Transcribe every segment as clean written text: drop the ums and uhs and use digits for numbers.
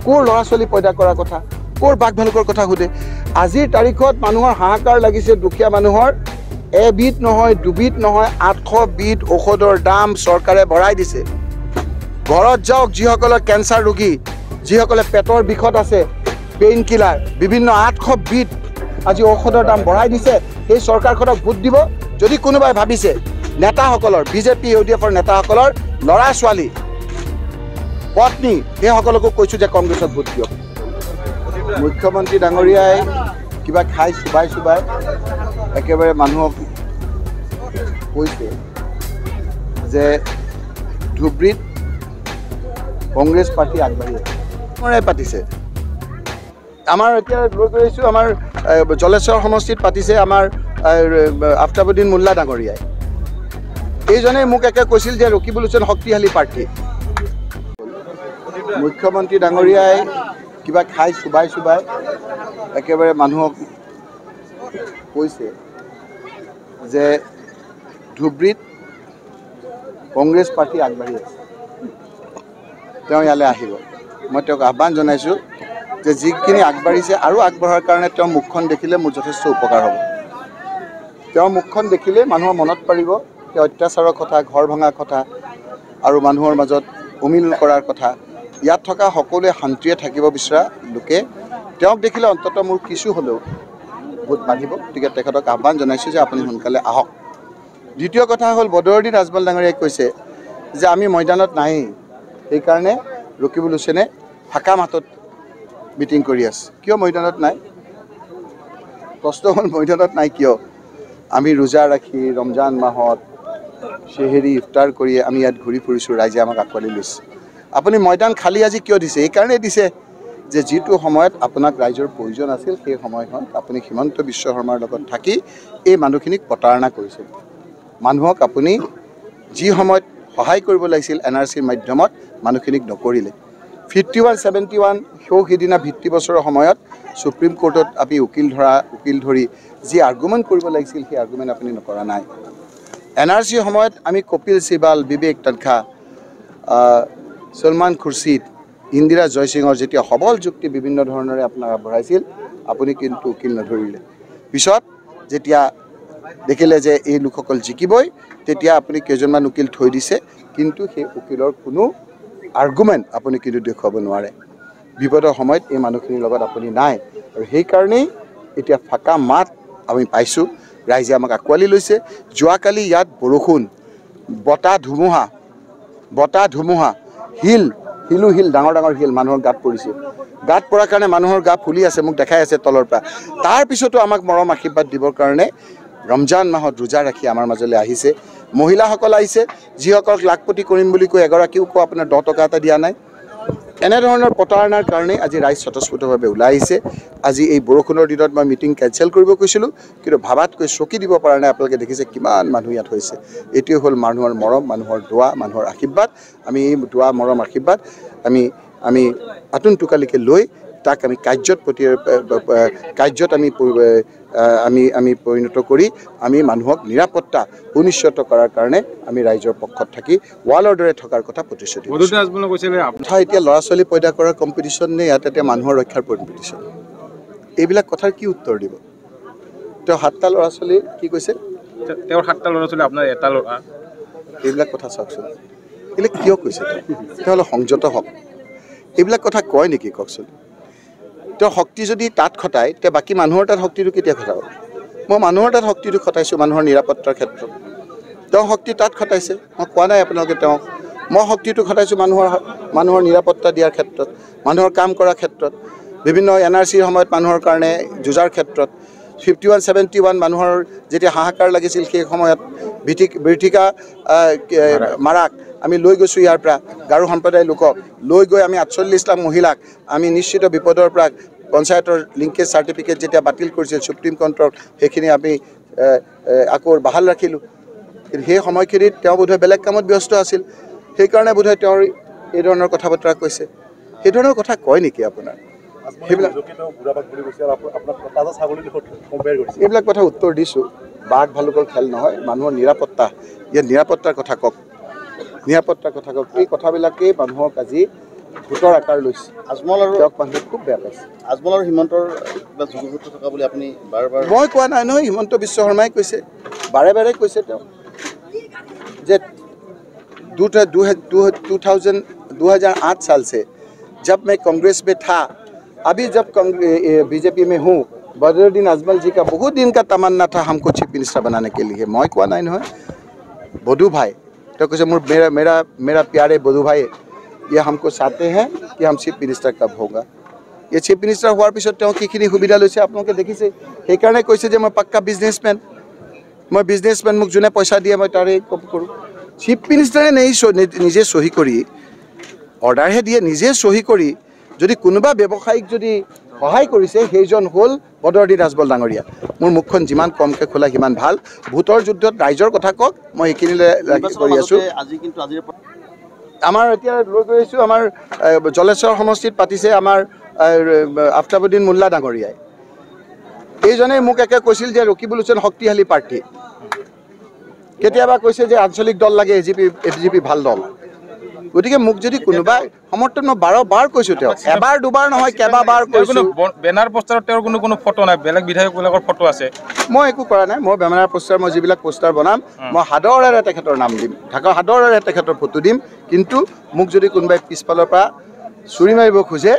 কোৰ ল'ৰা ছোৱালী পয়দা কৰাৰ কথা, কোৰ বাঘ ভালুকৰ কথা সোধে। আজিৰ তাৰিখত মানুহৰ হাহাকাৰ লাগিছে, দুখীয়া মানুহৰ এবিধ নহয় দুবিধ নহয় 800 বিধ ঔষধৰ দাম চৰকাৰে বঢ়াই দিছে। ঘৰত যাওক যিসকলৰ কেঞ্চাৰ ৰোগী, যিসকলে পেটৰ বিষত আছে, পেইন কিলাৰ বিভিন্ন 800 বিধ আজি ঔষধৰ দাম বঢ়াই দিছে। সেই চৰকাৰখনক ভোট দিব। যদি কোনোবাই ভাবিছে নেতাসকলৰ বিজেপি ইউডিএফৰ নেতাসকলৰ ল'ৰা ছোৱালী পত্নী সেইসকলকো কৈছোঁ যে কংগ্ৰেছক ভোট দিয়ক। মুখ্যমন্ত্ৰী ডাঙৰীয়াই কিবা খাই চুবাই একেবাৰে মানুহক কৈছে যে ধুবুৰীত কংগ্ৰেছ পাৰ্টি আগবাঢ়ি আছে পাতিছে। আমাৰ এতিয়া লৈ গৈ আছোঁ আমাৰ জলেশ্বৰ সমষ্টিত পাতিছে আমাৰ আফতাবুদ্দিন মোল্লা ডাঙৰীয়াই। এইজনে মোক একে কৈছিল যে ৰকিবুল হুছেইন শক্তিশালী প্ৰাৰ্থী। মুখ্যমন্ত্ৰী ডাঙৰীয়াই কিবা খাই চুবাই একেবাৰে মানুহক কৈছে যে ধুবুৰীত কংগ্ৰেছ পাৰ্টি আগবাঢ়ি আছে, তেওঁ ইয়ালৈ আহিব। মই তেওঁক আহ্বান জনাইছোঁ যে যিখিনি আগবাঢ়িছে আৰু আগবঢ়াৰ কাৰণে তেওঁ মুখখন দেখিলে মোৰ যথেষ্ট উপকাৰ হ'ব। তেওঁ মুখখন দেখিলে মানুহৰ মনত পাৰিব তেওঁ অত্যাচাৰৰ কথা, ঘৰ ভঙাৰ কথা আৰু মানুহৰ মাজত অমিল কৰাৰ কথা। ইয়াত থকা সকলোৱে শান্তিৰে থাকিব বিচৰা লোকে তেওঁক দেখিলে অন্ততঃ মোৰ কিছু হ'লেও ভোট বাঢ়িব। গতিকে তেখেতক আহ্বান জনাইছোঁ যে আপুনি সোনকালে আহক। দ্বিতীয় কথা হ'ল বদৰুদ্দিন আজমল ডাঙৰীয়াই কৈছে যে আমি ময়দানত নাই, সেইকাৰণে ৰকিবুল হুছেইনে ফাঁকা মাতত মিটিং কৰি আছে। কিয় ময়দানত নাই? প্ৰশ্ন হ'ল ময়দানত নাই কিয়? আমি ৰোজা ৰাখি ৰমজান মাহত চেহেৰি ইফতাৰ কৰি আমি ইয়াত ঘূৰি ফুৰিছোঁ, ৰাইজে আমাক আঁকোৱালি লৈছে। আপুনি ময়দান খালী আজি কিয় দিছে? এইকাৰণেই দিছে যে যিটো সময়ত আপোনাক ৰাইজৰ প্ৰয়োজন আছিল সেই সময়ত আপুনি হিমন্ত বিশ্ব শৰ্মাৰ লগত থাকি এই মানুহখিনিক প্ৰতাৰণা কৰিছিল। মানুহক আপুনি যি সময়ত সহায় কৰিব লাগিছিল NRCৰ মাধ্যমত মানুহখিনিক নকৰিলে। 5171 সিদিনা ভিত্তি বছৰৰ সময়ত সুপ্ৰিম কোৰ্টত আপুনি উকিল ধৰি যি আৰ্গুমেণ্ট কৰিব লাগিছিল সেই আৰ্গুমেণ্ট আপুনি নকৰা নাই। NRCৰ সময়ত আমি কপিল চিবাল, বিবেক তনখা, সলমান খুৰছিদ, ইন্দিৰা জয়সিঙৰ যেতিয়া সবল যুক্তি বিভিন্ন ধৰণেৰে আপোনাক আগবঢ়াইছিল, আপুনি কিন্তু উকিল নধৰিলে। পিছত যেতিয়া দেখিলে যে এই লোকসকল জিকিবই, তেতিয়া আপুনি কেইজনমান উকিল থৈ দিছে, কিন্তু সেই উকিলৰ কোনো আৰ্গুমেণ্ট আপুনি কিন্তু দেখুৱাব নোৱাৰে। বিপদৰ সময়ত এই মানুহখিনিৰ লগত আপুনি নাই, আৰু সেইকাৰণেই এতিয়া ফাঁকা মাত আমি পাইছোঁ, ৰাইজে আমাক আঁকোৱালি লৈছে। যোৱাকালি ইয়াত বৰষুণ, বতাহ ধুমুহা, শিল ডাঙৰ শিল মানুহৰ গাত পৰিছে। গাত পৰাৰ কাৰণে মানুহৰ গা ফুলি আছে, মোক দেখাই আছে তলৰ পৰা। তাৰপিছতো আমাক মৰম আশীৰ্বাদ দিবৰ কাৰণে ৰমজান মাহত ৰোজা ৰাখি আমাৰ মাজলৈ আহিছে। মহিলাসকল আহিছে, যিসকলক লাখপতি কৰিম বুলি কৈ এগৰাকীও আপোনাৰ 10 টকা এটা দিয়া নাই। এনেধৰণৰ প্ৰতাৰণাৰ কাৰণে আজি ৰাইজ স্বতঃস্ফূৰ্তভাৱে ওলাই আহিছে। আজি এই বৰষুণৰ দিনত মই মিটিং কেঞ্চেল কৰিব কৈছিলোঁ, কিন্তু ভাবাতকৈ চকী দিব পৰা নাই। আপোনালোকে দেখিছে কিমান মানুহ ইয়াত হৈছে। এইটোৱে হ'ল মানুহৰ মৰম, মানুহৰ দোৱা, মানুহৰ আশীৰ্বাদ। আমি এই দোৱা, মৰম, আশীৰ্বাদ আমি আতুন টোকালিকে লৈ তাক আমি কাৰ্যত আমি পৰিণত কৰি আমি মানুহক নিৰাপত্তা সুনিশ্চিত কৰাৰ কাৰণে আমি ৰাইজৰ পক্ষত থাকি ৱালৰ দৰে থকাৰ কথা প্ৰতিশ্ৰুতি দিছোঁ। এতিয়া ল'ৰা ছোৱালী পয়দা কৰাৰ কম্পিটিশ্যন নে ইয়াত এতিয়া মানুহৰ ৰক্ষাৰ কম্পিটিশ্যন? এইবিলাক কথাৰ কি উত্তৰ দিব? তেওঁ 7টা ল'ৰা ছোৱালী কি কৈছে? তেওঁৰ 7টা ল'ৰা ছোৱালী, আপোনাৰ এটা ল'ৰা। এইবিলাক কথা চাওকচোন, এইবিলাক কিয় কৈছে? তেওঁ অলপ সংযত হওক। এইবিলাক কথা কয় নেকি কওকচোন? তেওঁ শক্তি যদি তাত খটায়, তেওঁ বাকী মানুহৰ তাত শক্তিটো কেতিয়া খটাব? মই মানুহৰ তাত শক্তিটো খটাইছোঁ মানুহৰ নিৰাপত্তাৰ ক্ষেত্ৰত। তেওঁ শক্তি তাত খটাইছে, মই কোৱা নাই আপোনালোকে তেওঁক। মই শক্তিটো খটাইছোঁ মানুহৰ নিৰাপত্তা দিয়াৰ ক্ষেত্ৰত, মানুহৰ কাম কৰাৰ ক্ষেত্ৰত, বিভিন্ন NRCৰ সময়ত মানুহৰ কাৰণে যুঁজাৰ ক্ষেত্ৰত। 5171 মানুহৰ যেতিয়া হাহাকাৰ লাগিছিল সেই সময়ত বীথিকা মাৰাক আমি লৈ গৈছোঁ ইয়াৰ পৰা, গাৰো সম্প্ৰদায়ৰ লোকক লৈ গৈ আমি 48 লাখ মহিলাক আমি নিশ্চিত বিপদৰ পৰা পঞ্চায়তৰ লিংকেজ চাৰ্টিফিকেট যেতিয়া বাতিল কৰিছিল সুপ্ৰিম কোৰ্টৰ, সেইখিনি আমি আকৌ বাহাল ৰাখিলোঁ। কিন্তু সেই সময়খিনিত তেওঁ বোধহয় বেলেগ কামত ব্যস্ত আছিল, সেইকাৰণে বোধহয় তেওঁৰ এই ধৰণৰ কথা বতৰা কৈছে। সেই ধৰণৰ কথা কয় নেকি আপোনাৰ? এইবিলাক কথা উত্তৰ দিছোঁ। বাঘ ভালুকৰ খেল নহয়, মানুহৰ নিৰাপত্তা, ইয়াত নিৰাপত্তাৰ কথা কওক, নিৰাপত্তাৰ কথা কওক। এই কথাবিলাকেই মানুহক আজি ভোটৰ আকাৰ লৈছে আজমল আৰু তেওঁক মানুহে খুব বেয়া পাইছে আজমল আৰু হিমন্তৰ কিবা যোগসূত্ৰ থকা বুলি আপুনি বাৰ বাৰ মই কোৱা নাই নহয় হিমন্ত বিশ্ব শৰ্মাই কৈছে বাৰে বাৰে কৈছে তেওঁ যে 2008 साल से जब मैं कांग्रेस में था अभी जब बीजेपी में हूँ बदरुद्दीन अजमल जी का बहुत दिन का तमन्ना था हमको चीफ मिनिस्टर बनाने के लिए मैं कोआ नहीं है बधू भाई तो कैसे मेरा प्यारे बधू भाई ये हमको चाहते हैं कि हम चीफ मिनिस्टर कब होगा ये चीफ मिनिस्टर होवार पिছত की सुविधा लैसे आपलोके देखिसे সেইকাৰণে কৈছে যে মই পাক্কা বিজনেছমেন মই বিজনেছমেন মোক যোনে পইচা দিয়ে মই তাৰে কম কৰোঁ चीफ मिनिस्टारे निजे सही करी अर्डार दिए निजे सही करी যদি কোনোবা ব্যৱসায়িক যদি সহায় কৰিছে সেইজন হল বদৰুদ্দিন আজমল ডাঙৰীয়া মোৰ মুখখন যিমান কমকে খোলা সিমান ভাল ভোটৰ যুদ্ধত ৰাইজৰ কথা কক মই এইখিনিলে কৰি আছো আজি কিন্তু আজি আমাৰ এতিয়া লৈ গৈ আছো আমাৰ জলেশ্বৰ সমষ্টিত পাতিছে আমাৰ আফতাবুদ্দিন মোল্লা ডাঙৰীয়াই এইজনে মোক একে কৈছিল যে ৰকিবুল হুছেইন শক্তিশালী প্ৰাৰ্থী কেতিয়াবা কৈছে যে আঞ্চলিক দল লাগে এজিপি ভাল দল গতিকে মোক যদি কোনোবা সমৰ্থন মই 12 বাৰ কৈছো তেওঁ এবাৰ দুবাৰ নহয় কেইবাবাৰ কৈছো বেনাৰ পোষ্টাৰত তেওঁৰ কোনো ফটো নাই বেলেগ বিধায়কবিলাকৰ ফটো আছে মই একো কৰা নাই মই বেনাৰ পোষ্টাৰ মই যিবিলাক পোষ্টাৰ বনাম মই হাদৰেৰে তেখেতৰ নাম দিম ঢাকা হাদৰেৰে তেখেতৰ ফটো দিম কিন্তু মোক যদি কোনোবাই পিছফালৰ পৰা চুৰি মাৰিব খোজে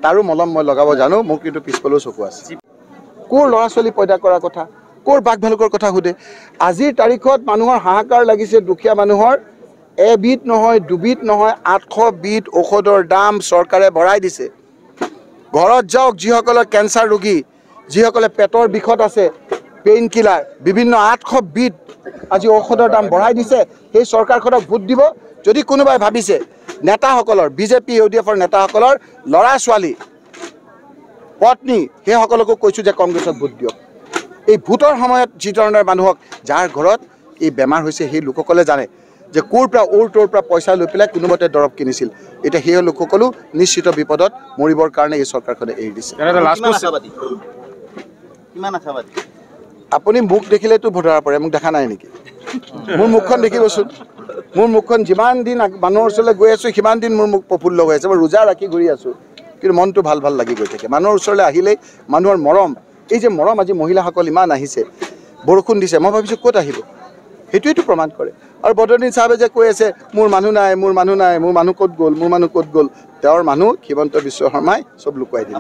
তাৰো মলম মই লগাব জানো মোক কিন্তু পিছফালেও চকু আছে কোৰ ল'ৰা ছোৱালী পয়দা কৰাৰ কথা কোৰ বাঘ ভালুকৰ কথা সুধে আজিৰ তাৰিখত মানুহৰ হাহাকাৰ লাগিছে দুখীয়া মানুহৰ এবিধ নহয় দুবিধ নহয় 800 বিধ ঔষধৰ দাম চৰকাৰে বঢ়াই দিছে ঘৰত যাওক যিসকলৰ কেঞ্চাৰ ৰোগী যিসকলে পেটৰ বিষত আছে পেইন কিলাৰ বিভিন্ন 800 বিধ আজি ঔষধৰ দাম বঢ়াই দিছে সেই চৰকাৰখনক ভোট দিব যদি কোনোবাই ভাবিছে নেতাসকলৰ বিজেপি ইউডিএফৰ নেতাসকলৰ ল'ৰা ছোৱালী পত্নী সেইসকলকো কৈছো যে কংগ্ৰেছত ভোট দিয়ক এই ভোটৰ সময়ত যি ধৰণৰ মানুহক যাৰ ঘৰত এই বেমাৰ হৈছে সেই লোকসকলে জানে যে কোৰ পৰা ওৰ পৰা পইচা লৈ পেলাই কোনোমতে দৰৱ কিনিছিল এটা সেই লোকসকলো নিশ্চিত বিপদত মৰিবৰ কাৰণে এই চৰকাৰখনে এৰি দিছে কিমান আশাবাদী আপুনি মুখ দেখিলেতো ভোটাৰ পৰে মোক দেখা নাই নেকি মোৰ মুখখন দেখিবচোন মোৰ মুখখন যিমান দিন মানুহৰ ওচৰলৈ গৈ আছো সিমান দিন মোৰ মুখ প্ৰফুল্ল হৈ আছে মই ৰোজা ৰাখি ঘূৰি আছো কিন্তু মনটো ভাল ভাল লাগি গৈ থাকে মানুহৰ ওচৰলৈ আহিলেই মানুহৰ মৰম এই যে মৰম আজি মহিলাসকল ইমান আহিছে বৰষুণ দিছে মই ভাবিছো ক'ত আহিব সেইটোৱেইটো প্ৰমাণ কৰে আৰু বদৰুদ্দিন সাহেবে যে কৈ আছে মোৰ মানুহ নাই মোৰ মানুহ ক'ত গ'ল তেওঁৰ মানুহ হিমন্ত বিশ্ব শৰ্মাই চব লুকুৱাই দিলে